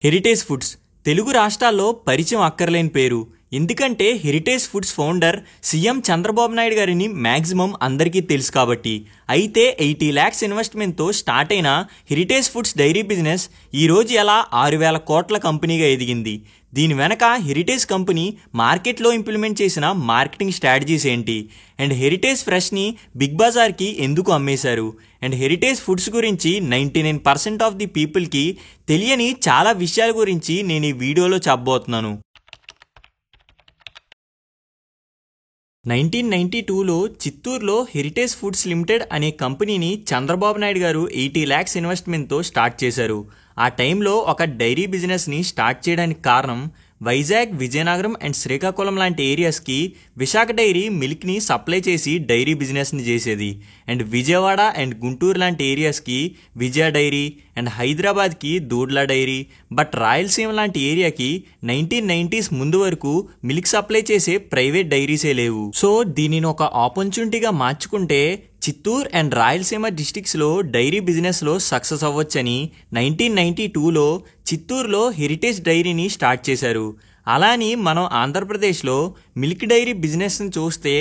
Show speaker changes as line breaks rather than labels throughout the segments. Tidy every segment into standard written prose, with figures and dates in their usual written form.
Heritage foods Telugu రాష్ట్రాల్లో పరిచయం అక్కర్లేని పేరు. ఎందుకంటే heritage foods founder CM Chandrababu Naidu గారిని మ్యాక్సిమం అందరికీ తెలుసు కాబట్టి. అయితే 80 lakhs ఇన్వెస్ట్మెంట్తో స్టార్ట్ అయిన హెరిటేజ్ ఫుడ్స్ డైరీ బిజినెస్ ఈరోజు ఎలా 6,000 కోట్ల కంపెనీగా ఎదిగింది? దీని వెనక హెరిటేజ్ కంపెనీ మార్కెట్లో ఇంప్లిమెంట్ చేసిన మార్కెటింగ్ స్ట్రాటజీస్ ఏంటి? అండ్ హెరిటేజ్ ఫ్రెష్ని బిగ్ బజార్కి ఎందుకు అమ్మేశారు? అండ్ హెరిటేజ్ ఫుడ్స్ గురించి 99% ఆఫ్ ది పీపుల్కి తెలియని చాలా విషయాల గురించి నేను ఈ వీడియోలో చెప్పబోతున్నాను. 1992లో చిత్తూరులో హెరిటేజ్ ఫుడ్స్ లిమిటెడ్ అనే కంపెనీని చంద్రబాబు నాయుడు గారు 80 lakhs ఇన్వెస్ట్మెంట్తో స్టార్ట్ చేశారు. ఆ టైంలో ఒక డైరీ బిజినెస్ని స్టార్ట్ చేయడానికి కారణం వైజాగ్, విజయనగరం అండ్ శ్రీకాకుళం లాంటి ఏరియాస్కి విశాఖ డైరీ మిల్క్ని సప్లై చేసి డైరీ బిజినెస్ని చేసేది. అండ్ విజయవాడ అండ్ గుంటూరు లాంటి ఏరియాస్కి విజయ డైరీ అండ్ హైదరాబాద్కి దూడ్ల డైరీ. బట్ రాయలసీమ లాంటి ఏరియాకి 1990s ముందు వరకు మిల్క్ సప్లై చేసే ప్రైవేట్ డైరీసే లేవు. సో దీనిని ఒక ఆపర్చునిటీగా మార్చుకుంటే చిత్తూరు అండ్ రాయలసీమ డిస్ట్రిక్ట్స్లో డైరీ బిజినెస్లో సక్సెస్ అవ్వచ్చని 1992లో చిత్తూరులో హెరిటేజ్ డైరీని స్టార్ట్ చేశారు. అలాని మనం ఆంధ్రప్రదేశ్లో మిల్క్ డైరీ బిజినెస్ని చూస్తే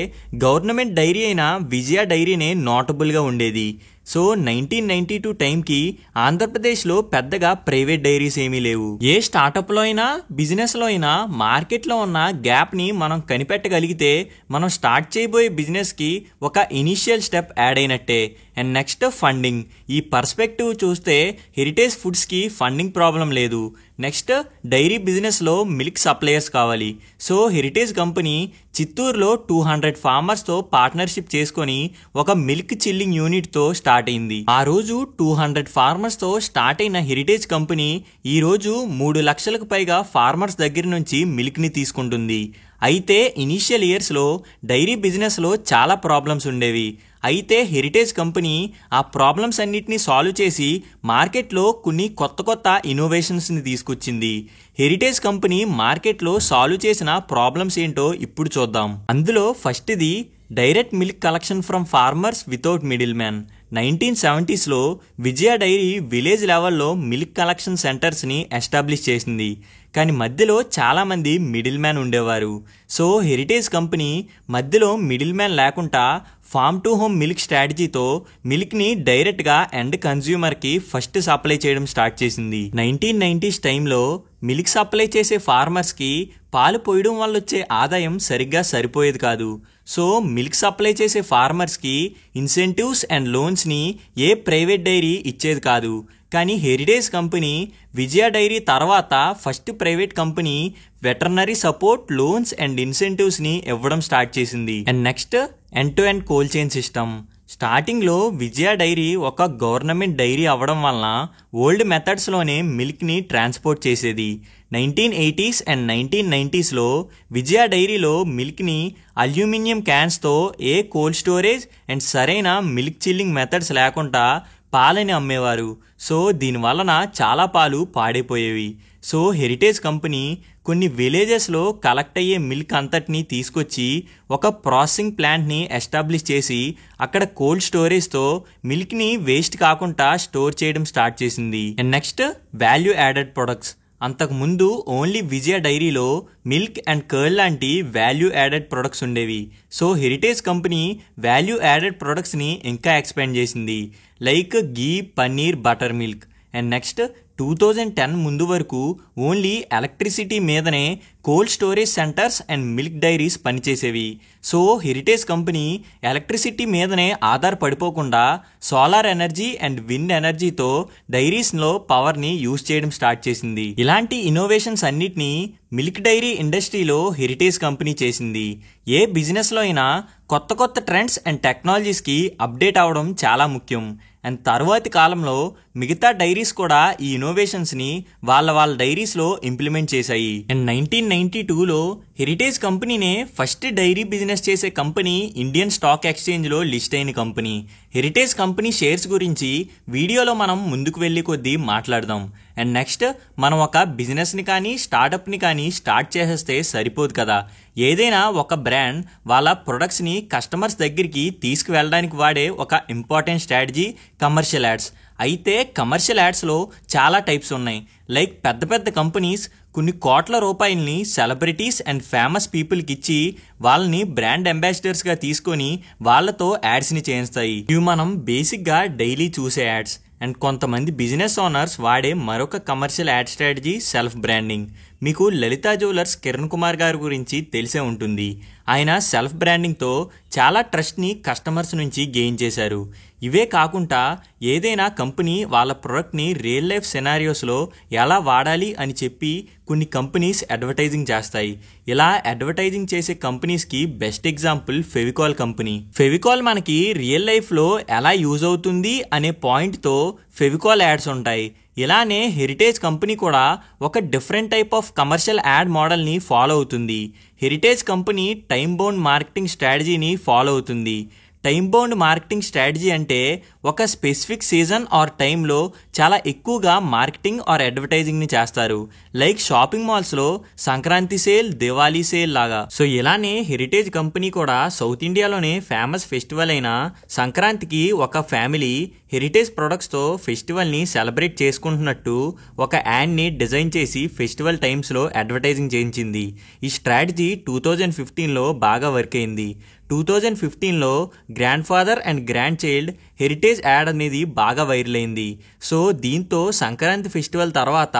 గవర్నమెంట్ డైరీ అయిన విజయ డైరీనే నోటబుల్గా ఉండేది. సో 1992 టైంకి ఆంధ్రప్రదేశ్లో పెద్దగా ప్రైవేట్ డైరీస్ ఏమీ లేవు. ఏ స్టార్టప్లో అయినా బిజినెస్లో అయినా మార్కెట్లో ఉన్న గ్యాప్ని మనం కనిపెట్టగలిగితే మనం స్టార్ట్ చేయబోయే బిజినెస్కి ఒక ఇనీషియల్ స్టెప్ యాడ్ అయినట్టే. And next funding. ఈ పర్స్పెక్టివ్ చూస్తే హెరిటేజ్ ఫుడ్స్కి ఫండింగ్ ప్రాబ్లం లేదు. నెక్స్ట్ డైరీ బిజినెస్లో మిల్క్ సప్లయర్స్ కావాలి. సో హెరిటేజ్ కంపెనీ చిత్తూరులో 200 ఫార్మర్స్తో పార్ట్నర్షిప్ చేసుకొని ఒక మిల్క్ చిల్లింగ్ యూనిట్తో స్టార్ట్ అయింది. ఆ రోజు 200 ఫార్మర్స్తో స్టార్ట్ అయిన హెరిటేజ్ కంపెనీ ఈ రోజు 3 లక్షలకు పైగా ఫార్మర్స్ దగ్గర నుంచి మిల్క్ని తీసుకుంటుంది. అయితే ఇనీషియల్ ఇయర్స్లో డైరీ బిజినెస్లో చాలా ప్రాబ్లమ్స్ ఉండేవి. అయితే హెరిటేజ్ కంపెనీ ఆ ప్రాబ్లమ్స్ అన్నిటిని సాల్వ్ చేసి మార్కెట్లో కొన్ని కొత్త ఇన్నోవేషన్స్ని తీసుకొచ్చింది. హెరిటేజ్ కంపెనీ మార్కెట్లో సాల్వ్ చేసిన ప్రాబ్లమ్స్ ఏంటో ఇప్పుడు చూద్దాం. అందులో ఫస్ట్ది direct milk collection from farmers without middle man. 1970sలో విజయ డైరీ విలేజ్ లెవెల్లో మిల్క్ కలెక్షన్ సెంటర్స్ని ఎస్టాబ్లిష్ చేసింది. కానీ మధ్యలో చాలామంది మిడిల్ మ్యాన్ ఉండేవారు. సో హెరిటేజ్ కంపెనీ మధ్యలో మిడిల్ మ్యాన్ లేకుండా ఫార్మ్ టు హోమ్ మిల్క్ స్ట్రాటజీతో మిల్క్ని డైరెక్ట్గా ఎండ్ కన్జ్యూమర్కి ఫస్ట్ సప్లై చేయడం స్టార్ట్ చేసింది. 1990s టైంలో మిల్క్ సప్లై చేసే ఫార్మర్స్కి పాలు పోయడం వల్ల వచ్చే ఆదాయం సరిగ్గా సరిపోయేది కాదు. సో మిల్క్ సప్లై చేసే ఫార్మర్స్కి ఇన్సెంటివ్స్ అండ్ లోన్స్ని ఏ ప్రైవేట్ డైరీ ఇచ్చేది కాదు. కానీ హెరిటేజ్ కంపెనీ విజయ డైరీ తర్వాత first private company veterinary support, loans and ఇన్సెంటివ్స్ని ఇవ్వడం స్టార్ట్ చేసింది. And next end to end cold chain system. స్టార్టింగ్లో విజయ డైరీ ఒక గవర్నమెంట్ డైరీ అవ్వడం వలన ఓల్డ్ మెథడ్స్లోనే మిల్క్ని ట్రాన్స్పోర్ట్ చేసేది. 1980s అండ్ 1990sలో విజయ డైరీలో మిల్క్ని అల్యూమినియం క్యాన్స్తో ఏ కోల్డ్ స్టోరేజ్ అండ్ సరైన మిల్క్ చిల్లింగ్ మెథడ్స్ లేకుండా పాలని అమ్మేవారు. సో దీనివలన చాలా పాలు పాడైపోయేవి. సో హెరిటేజ్ కంపెనీ కొన్ని విలేజెస్లో కలెక్ట్ అయ్యే మిల్క్ అంతటిని తీసుకొచ్చి ఒక ప్రాసెసింగ్ ప్లాంట్ని ఎస్టాబ్లిష్ చేసి అక్కడ కోల్డ్ స్టోరేజ్తో మిల్క్ని వేస్ట్ కాకుండా స్టోర్ చేయడం స్టార్ట్ చేసింది. And next value added products. అంతకుముందు ఓన్లీ విజయ డైరీలో మిల్క్ అండ్ కర్డ్ లాంటి వాల్యూ యాడెడ్ ప్రొడక్ట్స్ ఉండేవి. So Heritage company value added ప్రొడక్ట్స్ని ఇంకా ఎక్స్పాండ్ చేసింది. Like ghee, paneer, buttermilk. And next 2010 ముందు వరకు ఓన్లీ ఎలక్ట్రిసిటీ మీదనే cold storage centres and milk dairies పనిచేసేవి. సో హెరిటేజ్ కంపెనీ ఎలక్ట్రిసిటీ మీదనే ఆధారపడిపోకుండా సోలార్ ఎనర్జీ అండ్ విండ్ ఎనర్జీతో డైరీస్లో పవర్ని యూజ్ చేయడం స్టార్ట్ చేసింది. ఇలాంటి ఇన్నోవేషన్స్ అన్నిటినీ మిల్క్ డైరీ ఇండస్ట్రీలో హెరిటేజ్ కంపెనీ చేసింది. ఏ బిజినెస్లో అయినా కొత్త ట్రెండ్స్ అండ్ టెక్నాలజీస్కి అప్డేట్ అవ్వడం చాలా ముఖ్యం. అండ్ తర్వాతి కాలంలో మిగతా డైరీస్ కూడా ఈ ఇన్నోవేషన్స్ని వాళ్ళ డైరీస్లో ఇంప్లిమెంట్ చేశాయి. అండ్ 1992లో హెరిటేజ్ కంపెనీనే ఫస్ట్ డైరీ బిజినెస్ చేసే కంపెనీ ఇండియన్ స్టాక్ ఎక్స్చేంజ్లో లిస్ట్ అయిన కంపెనీ. హెరిటేజ్ కంపెనీ షేర్స్ గురించి వీడియోలో మనం ముందుకు వెళ్ళి కొద్దీ మాట్లాడదాం. అండ్ నెక్స్ట్ మనం ఒక బిజినెస్ని కానీ స్టార్టప్ని కానీ స్టార్ట్ చేసేస్తే సరిపోదు కదా. ఏదైనా ఒక బ్రాండ్ వాళ్ళ ప్రొడక్ట్స్ని కస్టమర్స్ దగ్గరికి తీసుకువెళ్ళడానికి వాడే ఒక ఇంపార్టెంట్ స్ట్రాటజీ కమర్షియల్ యాడ్స్. అయితే కమర్షియల్ యాడ్స్లో చాలా టైప్స్ ఉన్నాయి. లైక్ పెద్ద పెద్ద కంపెనీస్ కొన్ని కోట్ల రూపాయలని సెలబ్రిటీస్ అండ్ ఫేమస్ పీపుల్కి ఇచ్చి వాళ్ళని బ్రాండ్ అంబాసిడర్స్గా తీసుకొని వాళ్ళతో యాడ్స్ని చేయిస్తాయి. ఇవి మనం బేసిక్గా డైలీ చూసే యాడ్స్. అండ్ కొంతమంది బిజినెస్ ఓనర్స్ వాడే మరొక commercial add strategy self branding. మీకు లలితా జ్యువెలర్స్ కిరణ్ కుమార్ గారి గురించి తెలిసే ఉంటుంది. ఆయన సెల్ఫ్ బ్రాండింగ్తో చాలా ట్రస్ట్ని కస్టమర్స్ నుంచి గెయిన్ చేశారు. ఇవే కాకుండా ఏదైనా కంపెనీ వాళ్ళ ప్రొడక్ట్ని రియల్ లైఫ్ సినారియోస్లో ఎలా వాడాలి అని చెప్పి కొన్ని కంపెనీస్ అడ్వర్టైజింగ్ చేస్తాయి. ఇలా అడ్వర్టైజింగ్ చేసే కంపెనీస్కి best example Fevicol company. Fevicol మనకి రియల్ లైఫ్లో ఎలా యూజ్ అవుతుంది అనే పాయింట్తో ఫెవికాల్ యాడ్స్ ఉంటాయి. ఇలానే హెరిటేజ్ కంపెనీ కూడా ఒక different type of commercial ad మోడల్ని ఫాలో అవుతుంది. Heritage company time bound marketing స్ట్రాటజీని ఫాలో అవుతుంది. టైమ్ బౌండ్ మార్కెటింగ్ స్ట్రాటజీ అంటే ఒక స్పెసిఫిక్ సీజన్ ఆర్ టైంలో చాలా ఎక్కువగా మార్కెటింగ్ ఆర్ అడ్వర్టైజింగ్ని చేస్తారు. లైక్ షాపింగ్ మాల్స్లో సంక్రాంతి సేల్, దివాళీ సేల్ లాగా. సో ఇలానే హెరిటేజ్ కంపెనీ కూడా సౌత్ ఇండియాలోనే ఫేమస్ ఫెస్టివల్ అయిన సంక్రాంతికి ఒక ఫ్యామిలీ హెరిటేజ్ ప్రొడక్ట్స్తో ఫెస్టివల్ని సెలబ్రేట్ చేసుకుంటున్నట్టు ఒక యాడ్ని డిజైన్ చేసి ఫెస్టివల్ టైమ్స్లో అడ్వర్టైజింగ్ చేయించింది. ఈ స్ట్రాటజీ 2015లో బాగా వర్క్ అయింది. 2015లో grandfather and grandchild Heritage ad అనేది బాగా వైరల్ అయింది. సో దీంతో సంక్రాంతి ఫెస్టివల్ తర్వాత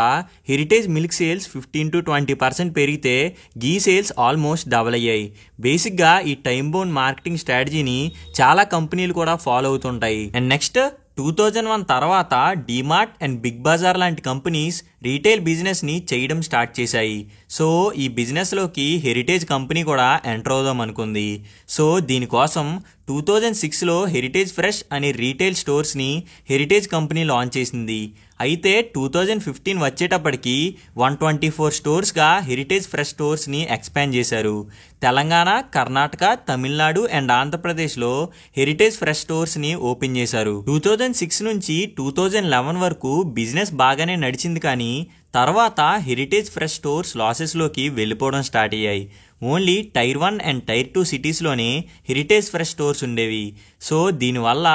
హెరిటేజ్ మిల్క్ సేల్స్ 15 to 20% పెరిగితే గీ సేల్స్ ఆల్మోస్ట్ డబల్ అయ్యాయి. బేసిక్గా ఈ టైమ్ బౌండ్ మార్కెటింగ్ స్ట్రాటజీని చాలా కంపెనీలు కూడా ఫాలో అవుతుంటాయి. అండ్ నెక్స్ట్ 2001 తర్వాత డిమార్ట్ అండ్ బిగ్ బజార్ లాంటి కంపెనీస్ రీటైల్ బిజినెస్ని చేయడం స్టార్ట్ చేశాయి. సో ఈ బిజినెస్లోకి హెరిటేజ్ కంపెనీ కూడా ఎంటర్ అవుదాం అనుకుంది. సో దీనికోసం 2006లో హెరిటేజ్ ఫ్రెష్ అనే రీటైల్ స్టోర్స్ని హెరిటేజ్ కంపెనీ లాంచ్ చేసింది. అయితే 2015 వచ్చేటప్పటికి 124 స్టోర్స్గా హెరిటేజ్ ఫ్రెష్ స్టోర్స్ని ఎక్స్పాండ్ చేశారు. తెలంగాణ, కర్ణాటక, తమిళనాడు అండ్ ఆంధ్రప్రదేశ్లో హెరిటేజ్ ఫ్రెష్ స్టోర్స్ని ఓపెన్ చేశారు. 2006 నుంచి 2011 వరకు బిజినెస్ బాగానే నడిచింది. కానీ తర్వాత హెరిటేజ్ ఫ్రెష్ స్టోర్స్ లాసెస్లోకి వెళ్ళిపోవడం స్టార్ట్ అయ్యాయి. ఓన్లీ టైర్ 1 అండ్ టైర్ 2 సిటీస్లోనే హెరిటేజ్ ఫ్రెష్ స్టోర్స్ ఉండేవి. సో దీనివల్ల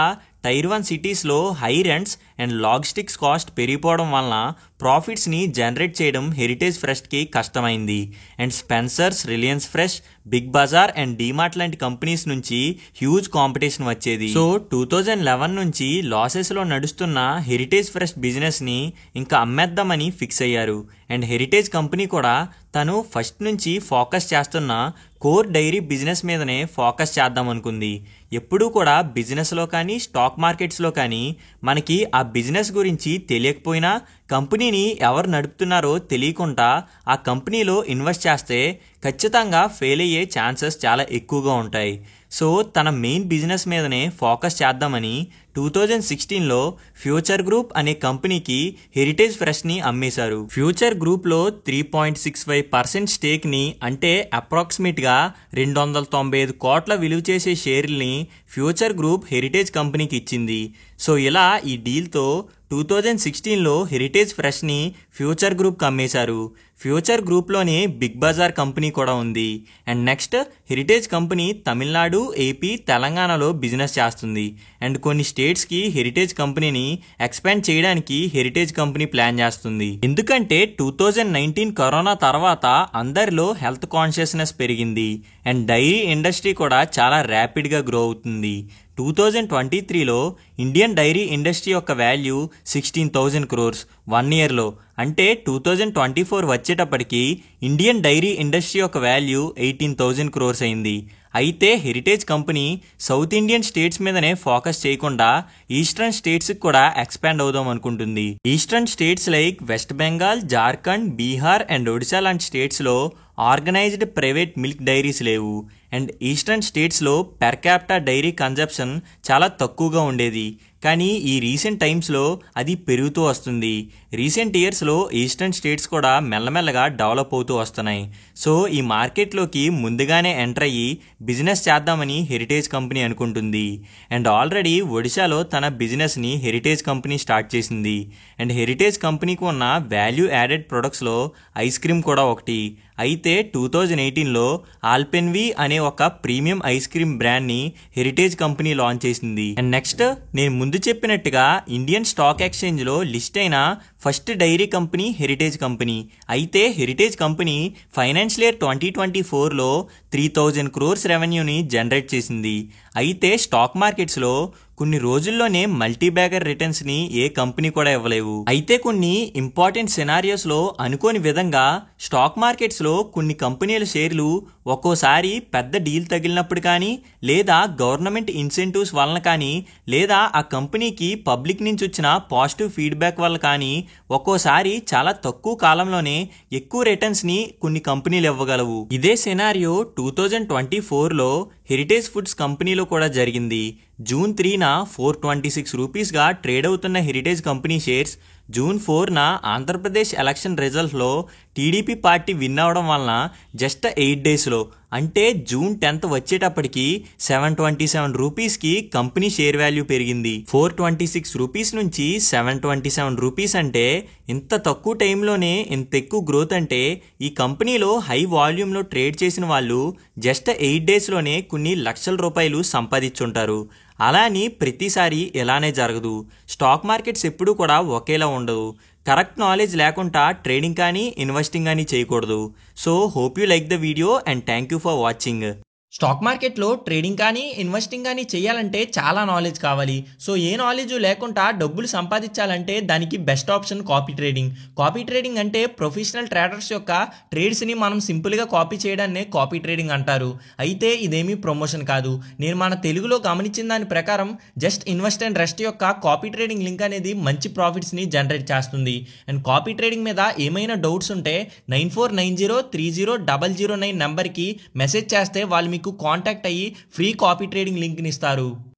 టైర్ 1 సిటీస్లో high rents and logistics cost పెరిగిపోవడం వలన ప్రాఫిట్స్ని జనరేట్ చేయడం హెరిటేజ్ ఫ్రెష్కి కష్టమైంది. And Spencer's, Reliance fresh, big Bazaar and DMart లాంటి కంపెనీస్ నుంచి హ్యూజ్ కాంపిటీషన్ వచ్చేది. సో 2011 నుంచి లాసెస్లో నడుస్తున్న హెరిటేజ్ ఫ్రెష్ బిజినెస్ని ఇంకా అమ్మేద్దామని ఫిక్స్ అయ్యారు. అండ్ హెరిటేజ్ కంపెనీ కూడా తను ఫస్ట్ నుంచి ఫోకస్ చేస్తున్న కోర్ డైరీ బిజినెస్ మీదనే ఫోకస్ చేద్దాం అనుకుంది. ఎప్పుడూ కూడా బిజినెస్లో కానీ స్టాక్ మార్కెట్స్లో కానీ మనకి ఆ బిజినెస్ గురించి తెలియకపోయినా కంపెనీని ఎవరు నడుపుతున్నారో తెలియకుండా ఆ కంపెనీలో ఇన్వెస్ట్ చేస్తే ఖచ్చితంగా ఫెయిల్ అయ్యే ఛాన్సెస్ చాలా ఎక్కువగా ఉంటాయి. సో తన మెయిన్ బిజినెస్ మీదనే ఫోకస్ చేద్దామని 2016లో ఫ్యూచర్ గ్రూప్ అనే కంపెనీకి హెరిటేజ్ ఫ్రెష్ని అమ్మేశారు. ఫ్యూచర్ గ్రూప్లో 3.65% స్టేక్ని అంటే అప్రాక్సిమేట్గా 295 కోట్ల విలువ చేసే షేర్ని ఫ్యూచర్ గ్రూప్ హెరిటేజ్ కంపెనీకి ఇచ్చింది. సో ఇలా ఈ డీల్తో 2016లో హెరిటేజ్ ఫ్రెష్ని ఫ్యూచర్ గ్రూప్కి అమ్మేశారు. ఫ్యూచర్ గ్రూప్లోనే బిగ్ బజార్ కంపెనీ కూడా ఉంది. And next heritage company Tamil Nadu, AP, తెలంగాణలో బిజినెస్ చేస్తుంది. అండ్ కొన్ని స్టేట్స్కి హెరిటేజ్ కంపెనీని ఎక్స్పాండ్ చేయడానికి హెరిటేజ్ కంపెనీ ప్లాన్ చేస్తుంది. ఎందుకంటే 2019 కరోనా తర్వాత అందరిలో హెల్త్ కాన్షియస్నెస్ పెరిగింది. అండ్ డైరీ ఇండస్ట్రీ కూడా చాలా ర్యాపిడ్గా గ్రో అవుతుంది. 2023లో ఇండియన్ డైరీ ఇండస్ట్రీ యొక్క వాల్యూ 16,000 crores 1 yearలో. అంటే 2024 వచ్చేటప్పటికి ఇండియన్ డైరీ ఇండస్ట్రీ యొక్క వాల్యూ 18,000 crores అయింది. అయితే Heritage company south Indian states మీదనే ఫోకస్ చేయకుండా ఈస్టర్న్ స్టేట్స్కి కూడా ఎక్స్పాండ్ అవుదాం అనుకుంటుంది. Eastern states like west Bengal, Jharkhand, Bihar and Odisha లాంటి స్టేట్స్లో ఆర్గనైజ్డ్ ప్రైవేట్ మిల్క్ డైరీస్ లేవు. అండ్ ఈస్టర్న్ స్టేట్స్లో పెర్ క్యాపిటా డైరీ కన్జంప్షన్ చాలా తక్కువగా ఉండేది. కానీ ఈ రీసెంట్ టైమ్స్లో అది పెరుగుతూ వస్తుంది. రీసెంట్ ఇయర్స్లో ఈస్టర్న్ స్టేట్స్ కూడా మెల్లమెల్లగా డెవలప్ అవుతూ వస్తున్నాయి. సో ఈ మార్కెట్లోకి ముందుగానే ఎంటర్ అయ్యి బిజినెస్ చేద్దామని హెరిటేజ్ కంపెనీ అనుకుంటుంది. అండ్ ఆల్రెడీ ఒడిశాలో తన బిజినెస్ని హెరిటేజ్ కంపెనీ స్టార్ట్ చేసింది. అండ్ హెరిటేజ్ కంపెనీకి ఉన్న వాల్యూ యాడెడ్ ప్రొడక్ట్స్లో ఐస్ క్రీమ్ కూడా ఒకటి. అయితే 2018లో ఆల్పెన్వి అనే ఒక ప్రీమియం ఐస్ క్రీమ్ బ్రాండ్ని హెరిటేజ్ కంపెనీ లాంచ్ చేసింది. అండ్ నెక్స్ట్ నేను ముందు చెప్పినట్టుగా ఇండియన్ స్టాక్ ఎక్స్చేంజ్లో లిస్ట్ అయిన first dairy company Heritage company. అయితే హెరిటేజ్ కంపెనీ ఫైనాన్షియల్ ఇయర్ 2024లో 3000 crores రెవెన్యూని జనరేట్ చేసింది. అయితే స్టాక్ మార్కెట్స్లో కొన్ని రోజుల్లోనే మల్టీ బ్యాగర్ రిటర్న్స్ని ఏ కంపెనీ కూడా ఇవ్వలేవు. అయితే కొన్ని ఇంపార్టెంట్ సినారియోస్లో అనుకోని విధంగా స్టాక్ మార్కెట్స్లో కొన్ని కంపెనీల షేర్లు ఒక్కోసారి పెద్ద డీల్ తగిలినప్పుడు కానీ, లేదా గవర్నమెంట్ ఇన్సెంటివ్స్ వలన కానీ, లేదా ఆ కంపెనీకి పబ్లిక్ నుంచి వచ్చిన పాజిటివ్ ఫీడ్బ్యాక్ వల్ల కానీ ఒక్కోసారి చాలా తక్కువ కాలంలోనే ఎక్కువ రిటర్న్స్ని కొన్ని కంపెనీలు ఇవ్వగలవు. ఇదే సినారియో 2024లో హెరిటేజ్ ఫుడ్స్ కంపెనీలో కూడా జరిగింది. జూన్ 3న 426 రూపీస్గా ట్రేడ్ అవుతున్న హెరిటేజ్ కంపెనీ షేర్స్ జూన్ 4న ఆంధ్రప్రదేశ్ ఎలక్షన్ రిజల్ట్స్లో టీడీపీ పార్టీ విన్ అవడం వలన జస్ట్ 8 డేస్లో అంటే జూన్ 10th వచ్చేటప్పటికి 727 రూపీస్కి కంపెనీ షేర్ వాల్యూ పెరిగింది. 426 రూపీస్ నుంచి 727 రూపీస్ అంటే ఇంత తక్కువ టైంలోనే ఇంత ఎక్కువ గ్రోత్ అంటే ఈ కంపెనీలో హై వాల్యూమ్లో ట్రేడ్ చేసిన వాళ్ళు జస్ట్ 8 డేస్లోనే కొన్ని లక్షల రూపాయలు సంపాదించుంటారు. అలా అని ప్రతిసారి ఇలానే జరగదు. స్టాక్ మార్కెట్స్ ఎప్పుడూ కూడా ఒకేలా ఉండవు. కరెక్ట్ నాలెడ్జ్ లేకుండా ట్రేడింగ్ కానీ ఇన్వెస్టింగ్ కానీ చేయకూడదు. So hope you like the video and thank you for watching. Stock మార్కెట్లో ట్రేడింగ్ కానీ ఇన్వెస్టింగ్ కానీ చేయాలంటే చాలా నాలెడ్జ్ కావాలి. సో ఏ నాలెడ్జ్ లేకుండా డబ్బులు సంపాదించాలంటే దానికి best option copy trading. Copy trading అంటే ప్రొఫెషనల్ ట్రేడర్స్ యొక్క ట్రేడ్స్ని మనం సింపుల్గా కాపీ చేయడాన్నే కాపీ ట్రేడింగ్ అంటారు. అయితే ఇదేమీ ప్రమోషన్ కాదు. నేను మన తెలుగులో గమనించిన దాని ప్రకారం జస్ట్ ఇన్వెస్ట్ అండ్ రెస్ట్ యొక్క కాపీ ట్రేడింగ్ లింక్ అనేది మంచి ప్రాఫిట్స్ని జనరేట్ చేస్తుంది. అండ్ కాపీ ట్రేడింగ్ మీద ఏమైనా డౌట్స్ ఉంటే 9490300009 నెంబర్కి మెసేజ్ చేస్తే వాళ్ళు మీకు కాంటాక్ట్ అయ్యి ఫ్రీ కాపీ ట్రేడింగ్ లింక్ని ఇస్తారు.